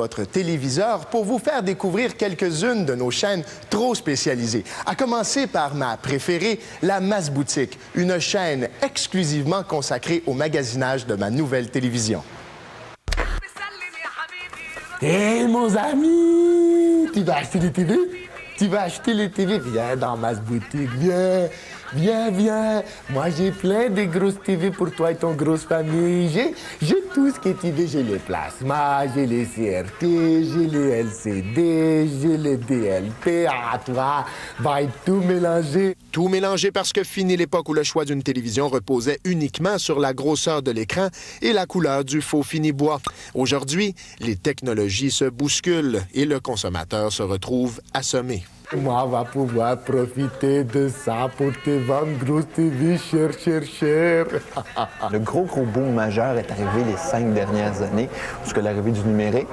votre téléviseur pour vous faire découvrir quelques-unes de nos chaînes trop spécialisées. À commencer par ma préférée, la Masse Boutique, une chaîne exclusivement consacrée au magasinage de ma nouvelle télévision. Hé, mon ami! Tu vas acheter des TV? Tu vas acheter les TV? Viens dans Masse Boutique, viens! Viens! Moi, j'ai plein de grosses TV pour toi et ton grosse famille. J'ai tout ce que tu veux. J'ai les plasmas, j'ai les CRT, j'ai les LCD, j'ai les DLP. Ah, toi, va tout mélanger. Tout mélangé parce que fini l'époque où le choix d'une télévision reposait uniquement sur la grosseur de l'écran et la couleur du faux fini bois. Aujourd'hui, les technologies se bousculent et le consommateur se retrouve assommé. Moi, on va pouvoir profiter de ça pour te vendre grosse TV cher. Le gros boom majeur est arrivé les 5 dernières années, parce que l'arrivée du numérique,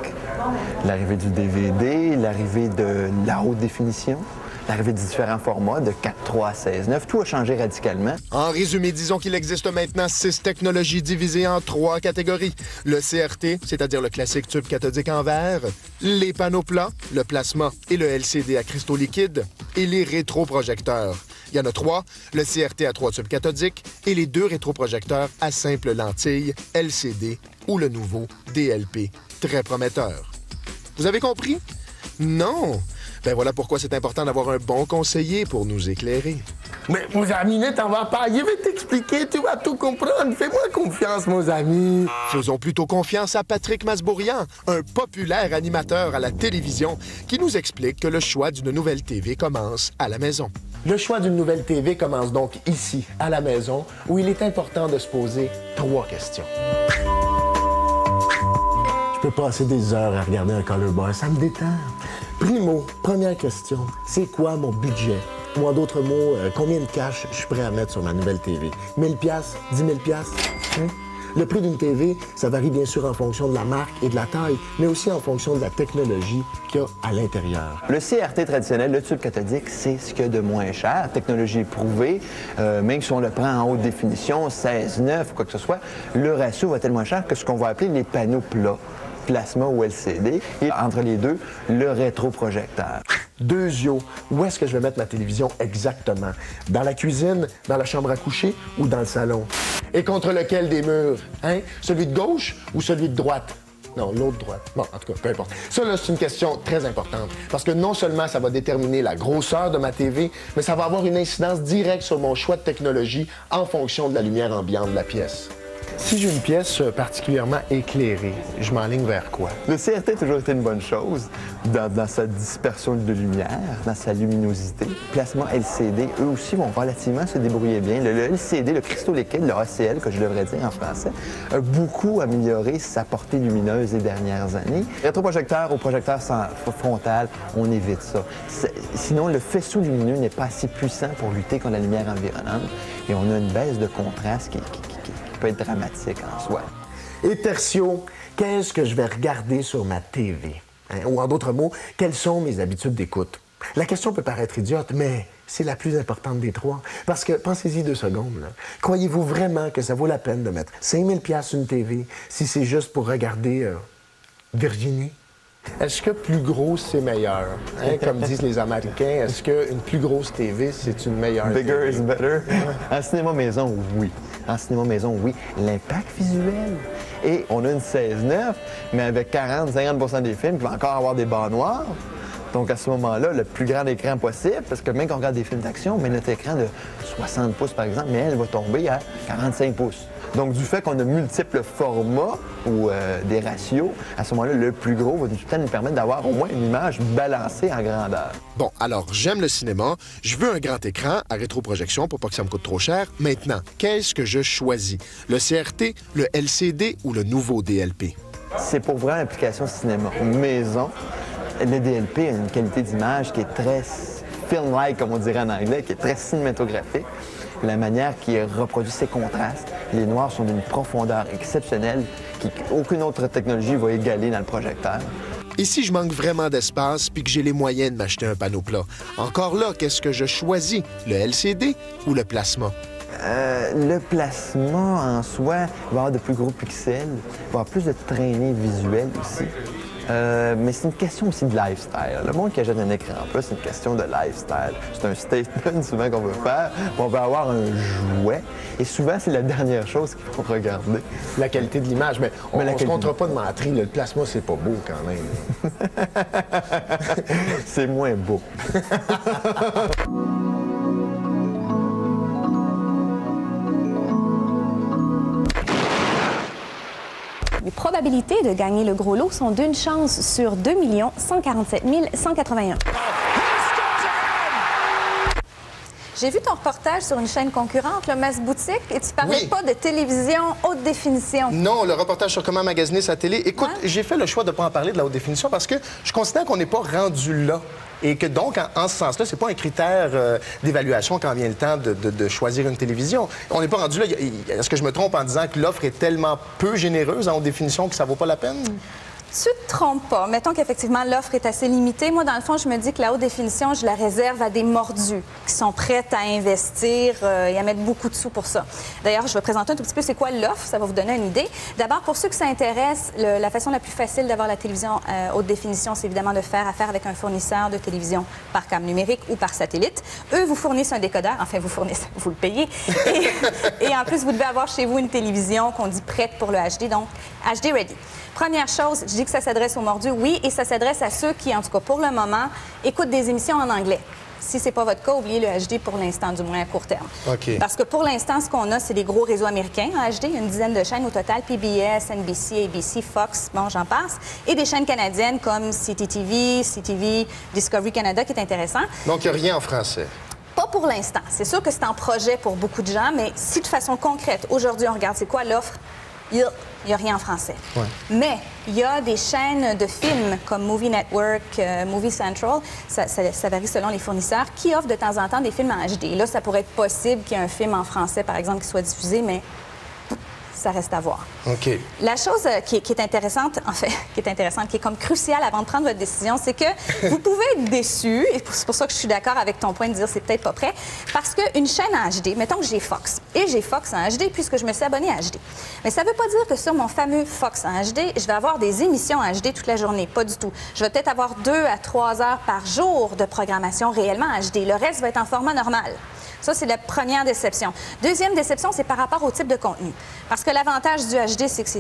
l'arrivée du DVD, l'arrivée de la haute définition, l'arrivée de différents formats, de 4.3 à 16.9, tout a changé radicalement. En résumé, disons qu'il existe maintenant 6 technologies divisées en 3 catégories. Le CRT, c'est-à-dire le classique tube cathodique en verre, les panneaux plats, le plasma et le LCD à cristaux liquides, et les rétroprojecteurs. Il y en a 3, le CRT à 3 tubes cathodiques et les 2 rétroprojecteurs à simple lentille, LCD ou le nouveau DLP. Très prometteur. Vous avez compris? Non! Ben voilà pourquoi c'est important d'avoir un bon conseiller pour nous éclairer. Mais mon ami, ne t'en va pas. Je vais t'expliquer, tu vas tout comprendre. Fais-moi confiance, mon ami. Faisons plutôt confiance à Patrick Masbourian, un populaire animateur à la télévision qui nous explique que le choix d'une nouvelle TV commence à la maison. Le choix d'une nouvelle TV commence donc ici, à la maison, où il est important de se poser 3 questions. Je peux passer des heures à regarder un color bar, ça me détend. Primo, première question, c'est quoi mon budget? Ou en d'autres mots, combien de cash je suis prêt à mettre sur ma nouvelle TV? 1000 $, 10 000 $? Hein? Le prix d'une TV, ça varie bien sûr en fonction de la marque et de la taille, mais aussi en fonction de la technologie qu'il y a à l'intérieur. Le CRT traditionnel, le tube cathodique, c'est ce qu'il y a de moins cher, technologie éprouvée, même si on le prend en haute définition, 16.9 ou quoi que ce soit, le ratio va être moins cher que ce qu'on va appeler les panneaux plats, plasma ou LCD, et entre les deux, le rétroprojecteur. 2 yeux. Où est-ce que je vais mettre ma télévision exactement? Dans la cuisine, dans la chambre à coucher ou dans le salon? Et contre lequel des murs? Hein? Celui de gauche ou celui de droite? Non, l'autre droite. Bon, en tout cas, peu importe. Ça, là, c'est une question très importante. Parce que non seulement ça va déterminer la grosseur de ma TV, mais ça va avoir une incidence directe sur mon choix de technologie en fonction de la lumière ambiante de la pièce. Si j'ai une pièce particulièrement éclairée, je m'enligne vers quoi? Le CRT a toujours été une bonne chose dans sa dispersion de lumière, dans sa luminosité. Plasma LCD, eux aussi vont relativement se débrouiller bien. Le LCD, le cristaux liquide, le ACL, que je devrais dire en français, a beaucoup amélioré sa portée lumineuse les dernières années. Rétroprojecteur au projecteur frontal, on évite ça. Sinon, le faisceau lumineux n'est pas assez puissant pour lutter contre la lumière environnante et on a une baisse de contraste qui peut être dramatique en soi. Et tertio, qu'est-ce que je vais regarder sur ma TV? Hein? Ou en d'autres mots, quelles sont mes habitudes d'écoute? La question peut paraître idiote, mais c'est la plus importante des 3. Parce que, pensez-y 2 secondes, là. Croyez-vous vraiment que ça vaut la peine de mettre 5000 $ sur une TV si c'est juste pour regarder Virginie? Est-ce que plus gros, c'est meilleur? Hein? Comme disent les Américains, est-ce qu'une plus grosse TV, c'est une meilleure Bigger TV? is better. En cinéma maison, oui. En cinéma maison, oui. L'impact visuel. Et on a une 16.9, mais avec 40-50% des films qui vont encore avoir des barres noires. Donc, à ce moment-là, le plus grand écran possible, parce que même quand on regarde des films d'action, mais notre écran de 60 pouces, par exemple, mais elle va tomber à 45 pouces. Donc, du fait qu'on a multiples formats ou des ratios, à ce moment-là, le plus gros va tout le temps nous permettre d'avoir au moins une image balancée en grandeur. Bon, alors, j'aime le cinéma, je veux un grand écran à rétroprojection pour pas que ça me coûte trop cher. Maintenant, qu'est-ce que je choisis? Le CRT, le LCD ou le nouveau DLP? C'est pour vraiment l'application cinéma maison. Le DLP a une qualité d'image qui est très film-like, comme on dirait en anglais, qui est très cinématographique. La manière qu'il reproduit ses contrastes, les noirs sont d'une profondeur exceptionnelle qu'aucune autre technologie va égaler dans le projecteur. Et si je manque vraiment d'espace puis que j'ai les moyens de m'acheter un panneau plat? Encore là, qu'est-ce que je choisis? Le LCD ou le plasma? Le plasma en soi va avoir de plus gros pixels, va avoir plus de traînées visuelles aussi. Mais c'est une question aussi de lifestyle. Le monde qui achète un écran plat, c'est une question de lifestyle. C'est un statement souvent qu'on veut faire. On veut avoir un jouet. Et souvent, c'est la dernière chose qu'il faut regarder. La qualité de l'image. Mais on ne se comptera pas de mentir. Le plasma, c'est pas beau quand même. C'est moins beau. Les probabilités de gagner le gros lot sont d'une chance sur 2 147 181. J'ai vu ton reportage sur une chaîne concurrente, le Mass Boutique, et tu parlais pas de télévision haute définition. Non, le reportage sur comment magasiner sa télé. Écoute, Ouais. j'ai fait le choix de ne pas en parler de la haute définition parce que je considère qu'on n'est pas rendu là. Et que donc, en ce sens-là, c'est pas un critère d'évaluation quand vient le temps de choisir une télévision. On n'est pas rendu là. Est-ce que je me trompe en disant que l'offre est tellement peu généreuse en haute définition que ça vaut pas la peine? Tu te trompes pas. Mettons qu'effectivement, l'offre est assez limitée. Moi, dans le fond, je me dis que la haute définition, je la réserve à des mordus qui sont prêts à investir et à mettre beaucoup de sous pour ça. D'ailleurs, je vais présenter un tout petit peu c'est quoi l'offre. Ça va vous donner une idée. D'abord, pour ceux que ça intéresse, la façon la plus facile d'avoir la télévision haute définition, c'est évidemment de faire affaire avec un fournisseur de télévision par câble numérique ou par satellite. Eux vous fournissent un décodeur. Enfin, vous fournissent, vous le payez. Et en plus, vous devez avoir chez vous une télévision qu'on dit prête pour le HD, donc HD Ready. Première chose, je dis que ça s'adresse aux mordus, oui, et ça s'adresse à ceux qui, en tout cas pour le moment, écoutent des émissions en anglais. Si c'est pas votre cas, oubliez le HD pour l'instant, du moins à court terme. OK. Parce que pour l'instant, ce qu'on a, c'est des gros réseaux américains en HD. Il y a une dizaine de chaînes au total, PBS, NBC, ABC, Fox, bon, j'en passe. Et des chaînes canadiennes comme CTV, Discovery Canada, qui est intéressant. Donc, il n'y a rien en français. Pas pour l'instant. C'est sûr que c'est en projet pour beaucoup de gens, mais si de façon concrète, aujourd'hui, on regarde c'est quoi l'offre, il n'y a rien en français. Ouais. Mais il y a des chaînes de films comme Movie Network, Movie Central, ça varie selon les fournisseurs, qui offrent de temps en temps des films en HD. Et là, ça pourrait être possible qu'il y ait un film en français, par exemple, qui soit diffusé, mais ça reste à voir. OK. La chose qui est intéressante, en fait, qui est comme cruciale avant de prendre votre décision, c'est que vous pouvez être déçu, et c'est pour ça que je suis d'accord avec ton point de dire c'est peut-être pas prêt, parce qu'une chaîne en HD, mettons que j'ai Fox, et j'ai Fox en HD puisque je me suis abonnée à HD. Mais ça veut pas dire que sur mon fameux Fox en HD, je vais avoir des émissions en HD toute la journée, pas du tout. Je vais peut-être avoir 2 à 3 heures par jour de programmation réellement en HD. Le reste va être en format normal. Ça, c'est la première déception. Deuxième déception, c'est par rapport au type de contenu. Parce que l'avantage du HD, c'est que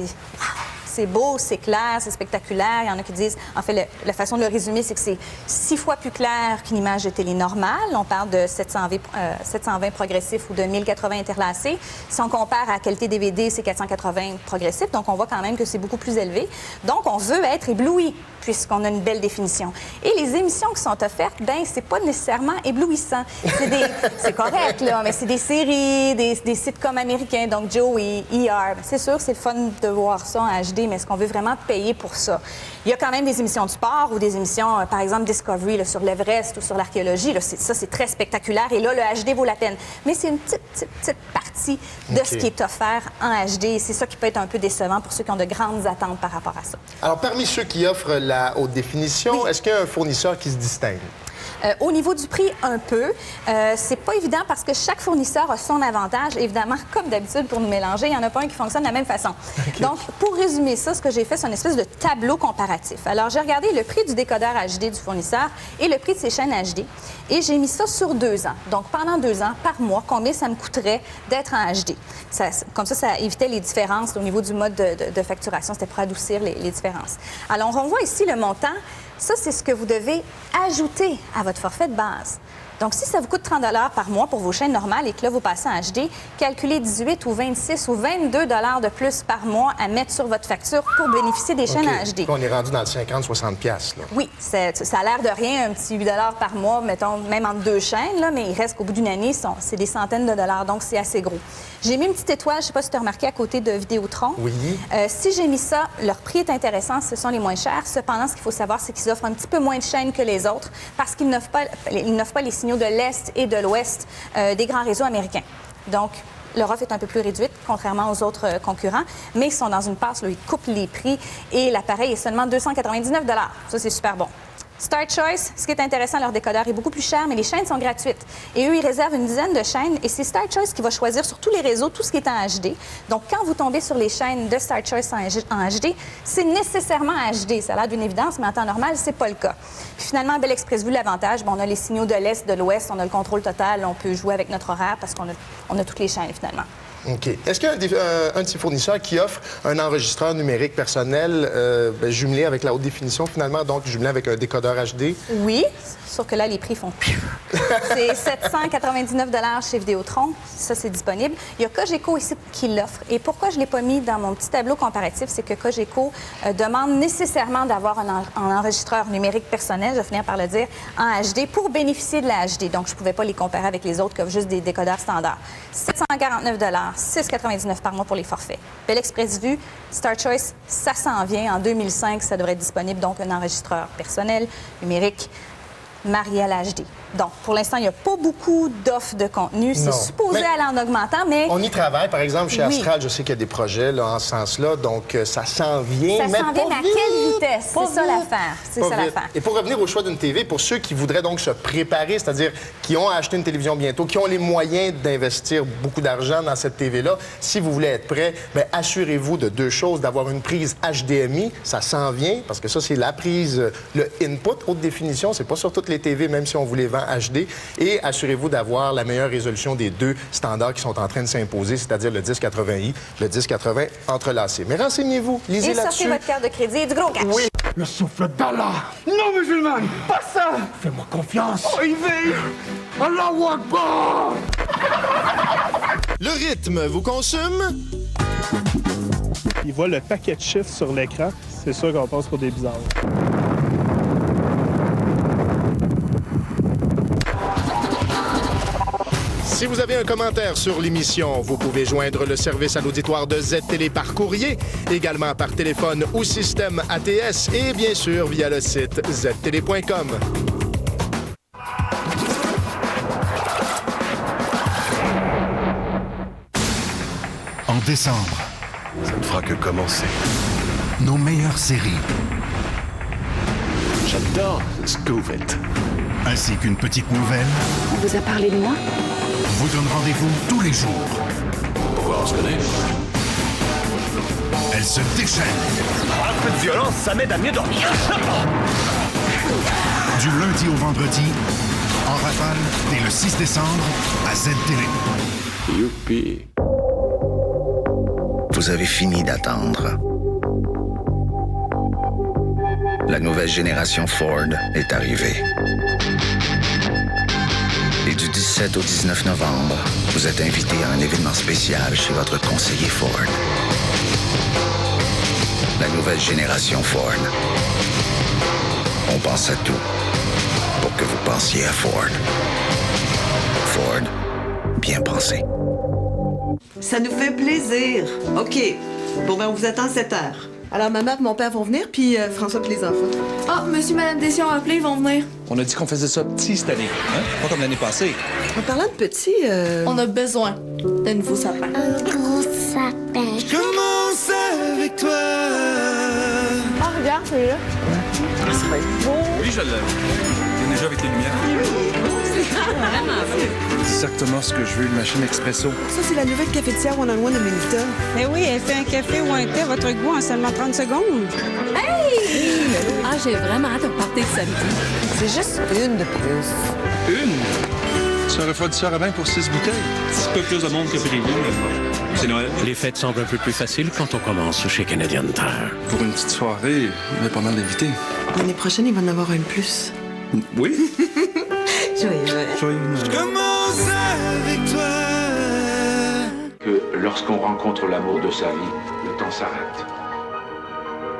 c'est beau, c'est clair, c'est spectaculaire. Il y en a qui disent, en fait, la façon de le résumer, c'est que c'est 6 fois plus clair qu'une image de télé normale. On parle de 720 progressifs ou de 1080 interlacés. Si on compare à la qualité DVD, c'est 480 progressifs. Donc, on voit quand même que c'est beaucoup plus élevé. Donc, on veut être ébloui puisqu'on a une belle définition. Et les émissions qui sont offertes, ben c'est pas nécessairement éblouissant. C'est correct, là, mais c'est des séries, des sitcoms américains, donc Joey, ER. C'est sûr, c'est le fun de voir ça en HD, mais est-ce qu'on veut vraiment payer pour ça? Il y a quand même des émissions de sport ou des émissions, par exemple, Discovery là, sur l'Everest ou sur l'archéologie. Ça, c'est très spectaculaire et là, le HD vaut la peine. Mais c'est une petite partie de ce qui est offert en HD et c'est ça qui peut être un peu décevant pour ceux qui ont de grandes attentes par rapport à ça. Alors, parmi ceux qui offrent la haute définition, est-ce qu'il y a un fournisseur qui se distingue? Au niveau du prix, un peu. C'est pas évident parce que chaque fournisseur a son avantage. Évidemment, comme d'habitude, pour nous mélanger, il n'y en a pas un qui fonctionne de la même façon. Okay. Donc, pour résumer ça, ce que j'ai fait, c'est une espèce de tableau comparatif. Alors, j'ai regardé le prix du décodeur HD du fournisseur et le prix de ses chaînes HD. Et j'ai mis ça sur 2 ans. Donc, pendant 2 ans, par mois, combien ça me coûterait d'être en HD. Comme ça évitait les différences au niveau du mode de facturation. C'était pour adoucir les différences. Alors, on voit ici le montant. Ça, c'est ce que vous devez ajouter à votre forfait de base. Donc, si ça vous coûte 30 $ par mois pour vos chaînes normales et que là, vous passez en HD, calculez 18 ou 26 ou 22 $ de plus par mois à mettre sur votre facture pour bénéficier des chaînes en HD. On est rendu dans le 50-60 $. Oui, ça a l'air de rien, un petit 8 $ par mois, mettons, même entre 2 chaînes, là, mais il reste qu'au bout d'une année, c'est des centaines de dollars, donc c'est assez gros. J'ai mis une petite étoile, je ne sais pas si tu as remarqué, à côté de Vidéotron. Oui. Si j'ai mis ça, leur prix est intéressant, ce sont les moins chers. Cependant, ce qu'il faut savoir, c'est qu'ils offrent un petit peu moins de chaînes que les autres parce qu'ils n'offrent pas les signaux de l'Est et de l'Ouest des grands réseaux américains. Donc, leur offre est un peu plus réduite, contrairement aux autres concurrents, mais ils sont dans une passe, là, ils coupent les prix et l'appareil est seulement 299 $. Ça, c'est super bon. Star Choice, ce qui est intéressant, leur décodeur est beaucoup plus cher, mais les chaînes sont gratuites. Et eux, ils réservent une dizaine de chaînes et c'est Star Choice qui va choisir sur tous les réseaux tout ce qui est en HD. Donc, quand vous tombez sur les chaînes de Star Choice en HD, c'est nécessairement HD. Ça a l'air d'une évidence, mais en temps normal, c'est pas le cas. Puis finalement, à Bell Express Vue, l'avantage, on a les signaux de l'Est, de l'Ouest, on a le contrôle total, on peut jouer avec notre horaire parce qu'on a toutes les chaînes, finalement. OK. Est-ce qu'il y a un de ces fournisseurs qui offre un enregistreur numérique personnel jumelé avec la haute définition, finalement, donc jumelé avec un décodeur HD? Oui, sauf que là, les prix font... C'est 799 $ chez Vidéotron. Ça, c'est disponible. Il y a Cogeco ici qui l'offre. Et pourquoi je ne l'ai pas mis dans mon petit tableau comparatif, c'est que Cogeco demande nécessairement d'avoir un enregistreur numérique personnel, je vais finir par le dire, en HD pour bénéficier de la HD. Donc, je ne pouvais pas les comparer avec les autres comme juste des décodeurs standards. 749 $, 6,99 par mois pour les forfaits. Bell Express Vue, Star Choice, ça s'en vient. En 2005, ça devrait être disponible, donc un enregistreur personnel, numérique, marié à l'HD. Donc, pour l'instant, il n'y a pas beaucoup d'offres de contenu. C'est supposé aller en augmentant, mais... On y travaille. Par exemple, chez Astral, je sais qu'il y a des projets là, en ce sens-là. Donc, ça s'en vient. Ça s'en vient, mais à quelle vitesse? C'est ça l'affaire. C'est ça l'affaire. Et pour revenir au choix d'une TV, pour ceux qui voudraient donc se préparer, c'est-à-dire qui ont acheté une télévision bientôt, qui ont les moyens d'investir beaucoup d'argent dans cette TV-là, si vous voulez être prêt, bien, assurez-vous de deux choses. D'avoir une prise HDMI, ça s'en vient, parce que ça, c'est la prise, le input, haute définition. C'est pas sur toutes les TV, même si on vous les vend HD. Et assurez-vous d'avoir la meilleure résolution des deux standards qui sont en train de s'imposer, c'est-à-dire le 1080i, le 1080 entrelacé. Mais renseignez-vous, lisez là-dessus. Et sortez votre carte de crédit et du gros cash. Oui. Le souffle d'Allah. Non, musulman, pas ça. Fais-moi confiance. Oh, il veille. Allahu Akbar. Le rythme vous consume? Il voit le paquet de chiffres sur l'écran, c'est sûr qu'on passe pour des bizarres. Si vous avez un commentaire sur l'émission, vous pouvez joindre le service à l'auditoire de Z-Télé par courrier, également par téléphone ou système ATS et bien sûr via le site ztélé.com. En décembre, ça ne fera que commencer. nos meilleures séries, J'adore Scoovet. ainsi qu'une petite nouvelle, On vous a parlé de moi? vous donne rendez-vous tous les jours. Pourquoi on se connaît? Elle se déchaîne Un peu de violence, ça m'aide à mieux dormir. du lundi au vendredi, en rafale, dès le 6 décembre, à Z-Télé. Youpi. Vous avez fini d'attendre. La nouvelle génération Ford est arrivée. Et du 17 au 19 novembre, vous êtes invité à un événement spécial chez votre conseiller Ford. La nouvelle génération Ford. On pense à tout pour que vous pensiez à Ford. Ford, bien pensé. Ça nous fait plaisir. OK. Bon, ben, on vous attend à 7 heures. Alors, ma mère et mon père vont venir, puis François et les enfants. Ah, monsieur et madame Dessian ont appelé, ils vont venir. On a dit qu'on faisait ça petit cette année, hein? Pas comme l'année passée. En parlant de petit, On a besoin d'un nouveau sapin. Un gros sapin. Je commence avec toi. Ah, regarde, celui-là. ça va être beau. Oui, je l'aime. Il est déjà avec les lumières. Exactement ce que je veux, une machine expresso. Ça, c'est la nouvelle cafetière one-on-one de Mélita. Eh oui, elle fait un café ou un thé à votre goût en seulement 30 secondes. Hey! Ah, j'ai vraiment hâte de partir de samedi. C'est juste une de plus. Une? Ça refroidisseur à bain pour 6 bouteilles. Un petit peu plus de monde que prévu, mais c'est Noël. Les fêtes semblent un peu plus faciles quand on commence chez Canadian Tire. Pour une petite soirée, il y a pas mal d'invités. L'année prochaine, il va en avoir un de plus. Oui? Joyeux Noël. Joyeux Noël. Je commence avec toi. Que lorsqu'on rencontre l'amour de sa vie, le temps s'arrête.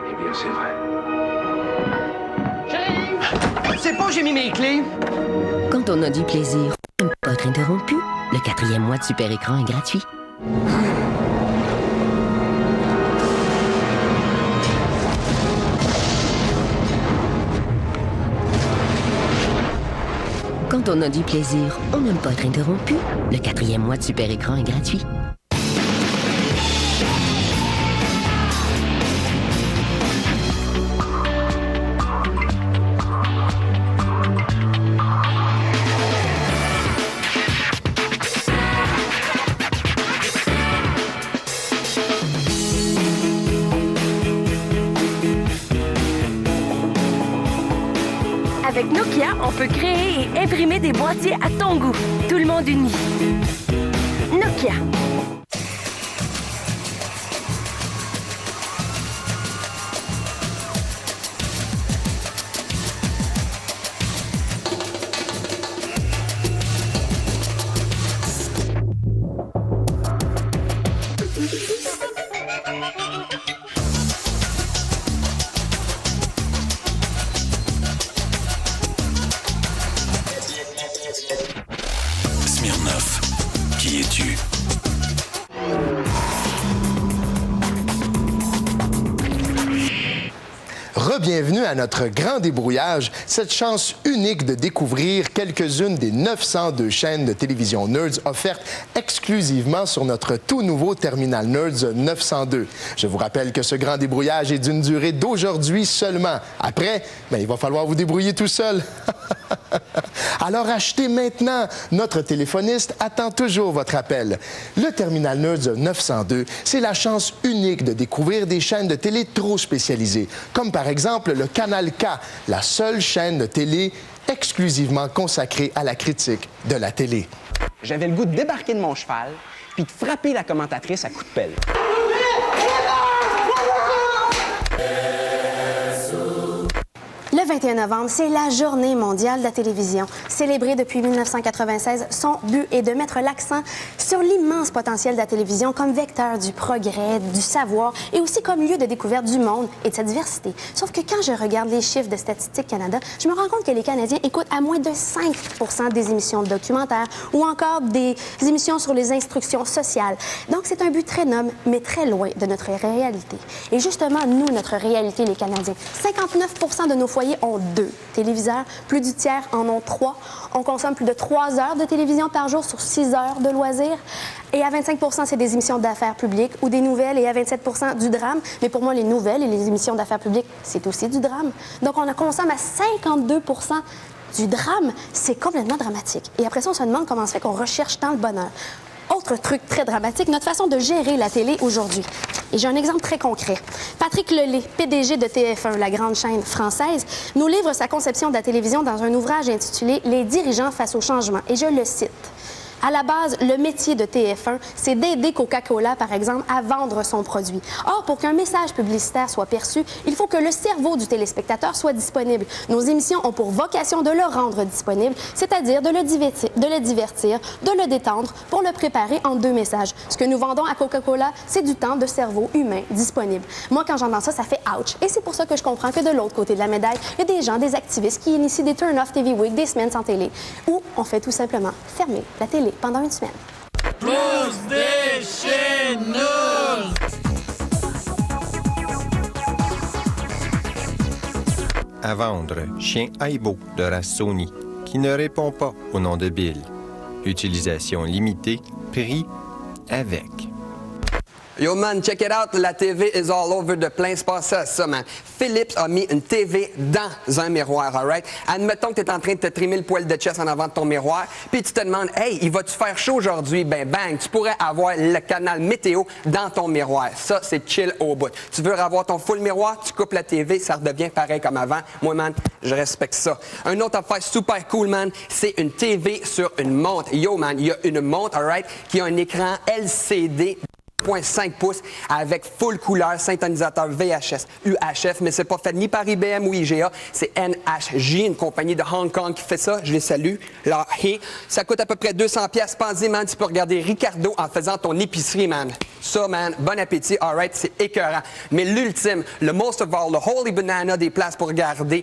Eh bien, c'est vrai. C'est pas où j'ai mis mes clés. Quand on a du plaisir, on ne peut pas être interrompu. Le 4e mois de Super Écran est gratuit. Quand on a du plaisir, on n'aime pas être interrompu. Le 4e mois de Super Écran est gratuit. Avec Nokia, on peut créer et imprimer des boîtiers à ton goût. Tout le monde uni. Nokia. Smirnoff, qui es-tu? Re-bienvenue à notre grand débrouillage, cette chance unique de découvrir quelques-unes des 902 chaînes de télévision Nerds offertes exclusivement sur notre tout nouveau Terminal Nerds 902. Je vous rappelle que ce grand débrouillage est d'une durée d'aujourd'hui seulement. Après, il va falloir vous débrouiller tout seul. Alors achetez maintenant. Notre téléphoniste attend toujours votre appel. Le Terminal Nerds 902, c'est la chance unique de découvrir des chaînes de télé trop spécialisées, comme par exemple le Canal K, la seule chaîne de télé exclusivement consacrée à la critique de la télé. J'avais le goût de débarquer de mon cheval puis de frapper la commentatrice à coups de pelle. Le 21 novembre, c'est la Journée mondiale de la télévision. Célébrée depuis 1996, son but est de mettre l'accent sur l'immense potentiel de la télévision comme vecteur du progrès, du savoir et aussi comme lieu de découverte du monde et de sa diversité. Sauf que quand je regarde les chiffres de Statistique Canada, je me rends compte que les Canadiens écoutent à moins de 5 % des émissions de documentaires ou encore des émissions sur les instructions sociales. Donc, c'est un but très noble, mais très loin de notre réalité. Et justement, nous, notre réalité, les Canadiens, 59 % de nos foyers ont 2 téléviseurs, plus du tiers en ont 3. On consomme plus de 3 heures de télévision par jour sur 6 heures de loisirs. Et à 25 % c'est des émissions d'affaires publiques ou des nouvelles, et à 27 % du drame. Mais pour moi, les nouvelles et les émissions d'affaires publiques, c'est aussi du drame. Donc, on consomme à 52 % du drame. C'est complètement dramatique. Et après ça, on se demande comment se fait qu'on recherche tant le bonheur. Autre truc très dramatique, notre façon de gérer la télé aujourd'hui. Et j'ai un exemple très concret. Patrick Lelay, PDG de TF1, la grande chaîne française, nous livre sa conception de la télévision dans un ouvrage intitulé « Les dirigeants face au changement ». Et je le cite. À la base, le métier de TF1, c'est d'aider Coca-Cola, par exemple, à vendre son produit. Or, pour qu'un message publicitaire soit perçu, il faut que le cerveau du téléspectateur soit disponible. Nos émissions ont pour vocation de le rendre disponible, c'est-à-dire de le divertir, de le détendre, pour le préparer en 2 messages. Ce que nous vendons à Coca-Cola, c'est du temps de cerveau humain disponible. Moi, quand j'entends ça, ça fait « ouch ». Et c'est pour ça que je comprends que de l'autre côté de la médaille, il y a des gens, des activistes qui initient des turn-off TV Week, des semaines sans télé, où on fait tout simplement fermer la télé pendant une semaine. Plus des chaînes Nerds! À vendre, chien Aibo de race Sony, qui ne répond pas au nom de Bill. Utilisation limitée, prix avec. Yo man, check it out, la TV is all over the place. Passe à ça, man. Philips a mis une TV dans un miroir, alright? Admettons que tu es en train de te trimer le poil de chest en avant de ton miroir, puis tu te demandes, hey, il va-tu faire chaud aujourd'hui? Ben bang, tu pourrais avoir le canal météo dans ton miroir. Ça, c'est chill au bout. Tu veux avoir ton full miroir, tu coupes la TV, ça redevient pareil comme avant. Moi, man, je respecte ça. Un autre affaire super cool, man, c'est une TV sur une montre. Yo, man, il y a une montre, alright, qui a un écran LCD 0.5 pouces avec full couleur, syntonisateur VHS, UHF, mais c'est pas fait ni par IBM ou IGA, c'est NHJ, une compagnie de Hong Kong qui fait ça. Je les salue. Là, ça coûte à peu près 200$. Pensez, man, tu peux regarder Ricardo en faisant ton épicerie, man. Ça, man, bon appétit, alright, c'est écœurant. Mais l'ultime, le most of all, le holy banana des places pour regarder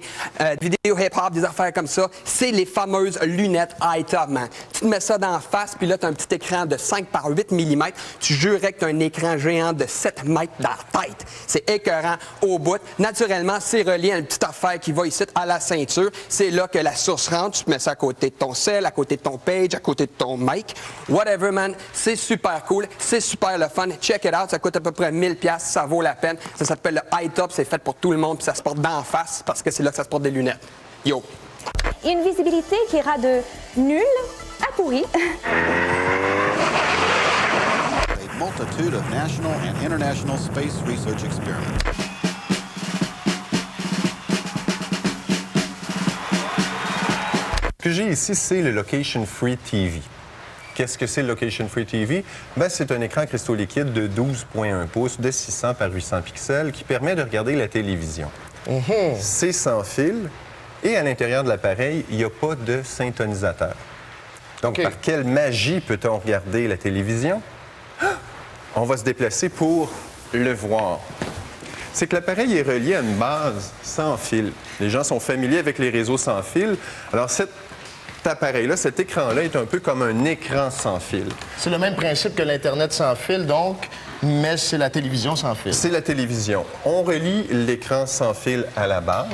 vidéo hip-hop, des affaires comme ça, c'est les fameuses lunettes iTop, man. Tu te mets ça dans la face, puis là, tu as un petit écran de 5 par 8 mm. Tu jurerais que un écran géant de 7 mètres dans la tête. C'est écœurant au bout. Naturellement, c'est relié à une petite affaire qui va ici à la ceinture. C'est là que la source rentre. Tu te mets ça à côté de ton cell, à côté de ton page, à côté de ton mic. Whatever, man. C'est super cool. C'est super le fun. Check it out. Ça coûte à peu près 1000$. Ça vaut la peine. Ça s'appelle le iTop. C'est fait pour tout le monde. Puis ça se porte d'en face parce que c'est là que ça se porte des lunettes. Yo. Il y a une visibilité qui ira de nul à pourri. Multitude of national and international space research experiments. que j'ai ici, c'est le Location Free TV. Qu'est-ce que c'est le Location Free TV? Ben, c'est un écran cristaux liquide de 12,1 pouces de 600 par 800 pixels qui permet de regarder la télévision. C'est sans fil et à l'intérieur de l'appareil, il n'y a pas de syntonisateur. Donc, par quelle magie peut-on regarder la télévision? On va se déplacer pour le voir. C'est que l'appareil est relié à une base sans fil. Les gens sont familiers avec les réseaux sans fil. Alors, cet appareil-là, cet écran-là est un peu comme un écran sans fil. C'est le même principe que l'Internet sans fil, donc, mais c'est la télévision sans fil. C'est la télévision. On relie l'écran sans fil à la base.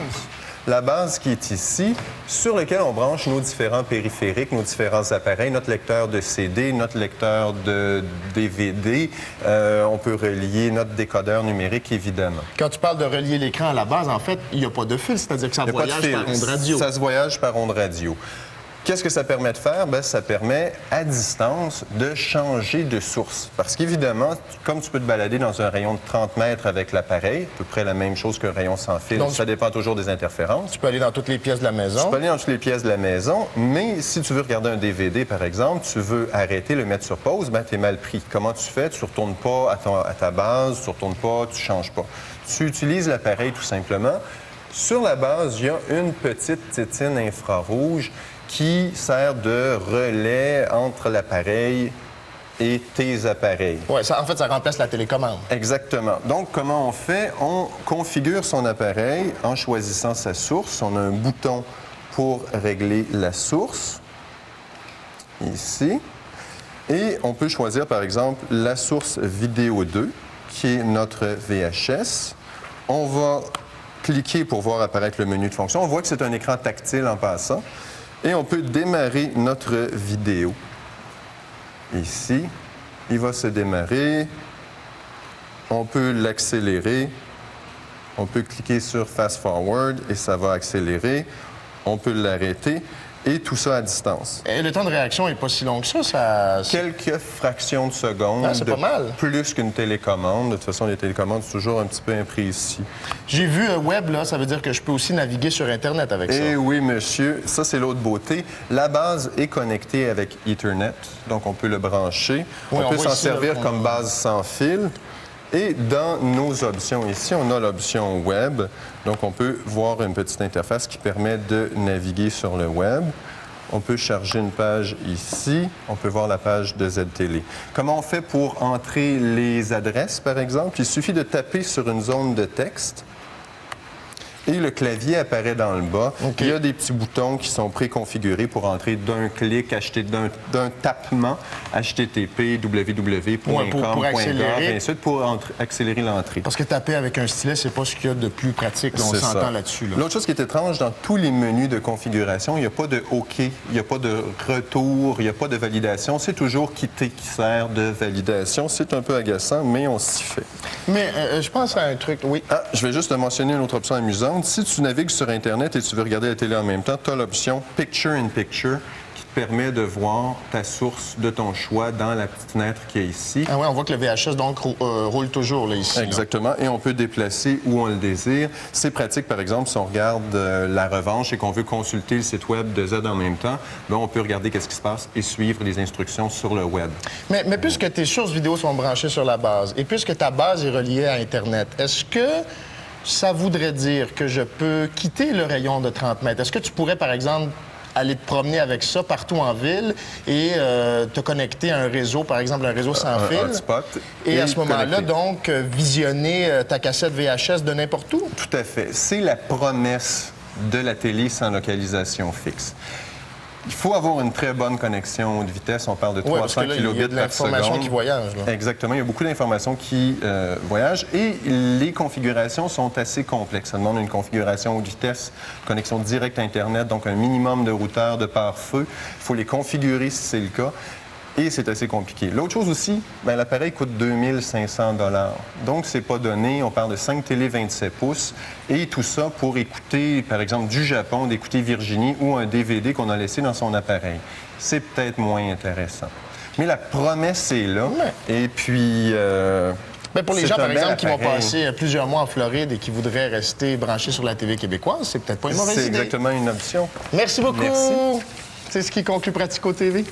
La base qui est ici, sur lequel on branche nos différents périphériques, nos différents appareils, notre lecteur de CD, notre lecteur de DVD. On peut relier notre décodeur numérique, évidemment. Quand tu parles de relier l'écran à la base, en fait, il n'y a pas de fil, c'est-à-dire que ça voyage par onde radio. Ça se voyage par onde radio. Qu'est-ce que ça permet de faire? Bien, ça permet, à distance, de changer de source. Parce qu'évidemment, comme tu peux te balader dans un rayon de 30 mètres avec l'appareil, à peu près la même chose qu'un rayon sans fil, donc, ça dépend toujours des interférences. Tu peux aller dans toutes les pièces de la maison. Tu peux aller dans toutes les pièces de la maison, mais si tu veux regarder un DVD, par exemple, tu veux arrêter, le mettre sur pause, bien, tu es mal pris. Comment tu fais? Tu ne retournes pas à ta base, tu ne retournes pas, tu ne changes pas. Tu utilises l'appareil tout simplement. Sur la base, il y a une petite tétine infrarouge qui sert de relais entre l'appareil et tes appareils. Oui, en fait, ça remplace la télécommande. Exactement. Donc, comment on fait? On configure son appareil en choisissant sa source. On a un bouton pour régler la source, ici. Et on peut choisir, par exemple, la source vidéo 2, qui est notre VHS. On va cliquer pour voir apparaître le menu de fonction. On voit que c'est un écran tactile en passant. Et on peut démarrer notre vidéo. Ici, il va se démarrer. On peut l'accélérer. On peut cliquer sur Fast Forward et ça va accélérer. On peut l'arrêter. Et tout ça à distance. Et le temps de réaction n'est pas si long que ça. Quelques fractions de secondes. Ah, c'est pas mal. Plus qu'une télécommande. De toute façon, les télécommandes, c'est toujours un petit peu imprécis. J'ai vu web, là, ça veut dire que je peux aussi naviguer sur Internet avec ça. Eh oui, monsieur. Ça, c'est l'autre beauté. La base est connectée avec Ethernet, donc on peut le brancher. Oui, on peut s'en servir comme base sans fil. Et dans nos options ici, on a l'option Web. Donc, on peut voir une petite interface qui permet de naviguer sur le Web. On peut charger une page ici. On peut voir la page de ZTélé. Comment on fait pour entrer les adresses, par exemple? Il suffit de taper sur une zone de texte. Et le clavier apparaît dans le bas. Il y a des petits boutons qui sont préconfigurés pour entrer d'un clic, d'un tapement, http, www.com.gov, et ainsi de suite, pour accélérer l'entrée. Parce que taper avec un stylet, c'est pas ce qu'il y a de plus pratique. Là, on s'entend là-dessus. Là. L'autre chose qui est étrange, dans tous les menus de configuration, il n'y a pas de OK, il n'y a pas de retour, il n'y a pas de validation. C'est toujours quitter qui sert de validation. C'est un peu agaçant, mais on s'y fait. Mais je pense à un truc, oui. Ah, je vais juste te mentionner une autre option amusante. Si tu navigues sur Internet et tu veux regarder la télé en même temps, tu as l'option Picture-in-Picture qui te permet de voir ta source de ton choix dans la petite fenêtre qui est ici. Ah oui, on voit que le VHS, donc, roule toujours là, ici. Exactement. Là. Et on peut déplacer où on le désire. C'est pratique, par exemple, si on regarde La Revanche et qu'on veut consulter le site web de Z en même temps, bien, on peut regarder qu'est-ce qui se passe et suivre les instructions sur le web. Mais puisque tes sources vidéo sont branchées sur la base et puisque ta base est reliée à Internet, est-ce que ça voudrait dire que je peux quitter le rayon de 30 mètres? Est-ce que tu pourrais, par exemple, aller te promener avec ça partout en ville et te connecter à un réseau, par exemple, un réseau sans fil? Hotspot. Et à ce moment-là, donc, visionner ta cassette VHS de n'importe où? Tout à fait. C'est la promesse de la télé sans localisation fixe. Il faut avoir une très bonne connexion de vitesse. On parle de 300 kilobits par seconde. Il y a de l'information qui voyage. Là. Exactement. Il y a beaucoup d'informations qui voyagent et les configurations sont assez complexes. Ça demande une configuration haute vitesse, connexion directe à Internet, donc un minimum de routeurs de pare-feu. Il faut les configurer si c'est le cas. Et c'est assez compliqué. L'autre chose aussi, bien, l'appareil coûte 2500 $. Donc, c'est pas donné. On parle de 5 télé 27 pouces. Et tout ça pour écouter, par exemple, du Japon, d'écouter Virginie ou un DVD qu'on a laissé dans son appareil. C'est peut-être moins intéressant. Mais la promesse est là. Et puis... Bien, pour les gens, par exemple, qui vont passer plusieurs mois en Floride et qui voudraient rester branchés sur la TV québécoise, c'est peut-être pas une mauvaise idée. C'est exactement une option. Merci beaucoup. Merci. C'est ce qui conclut Pratico TV.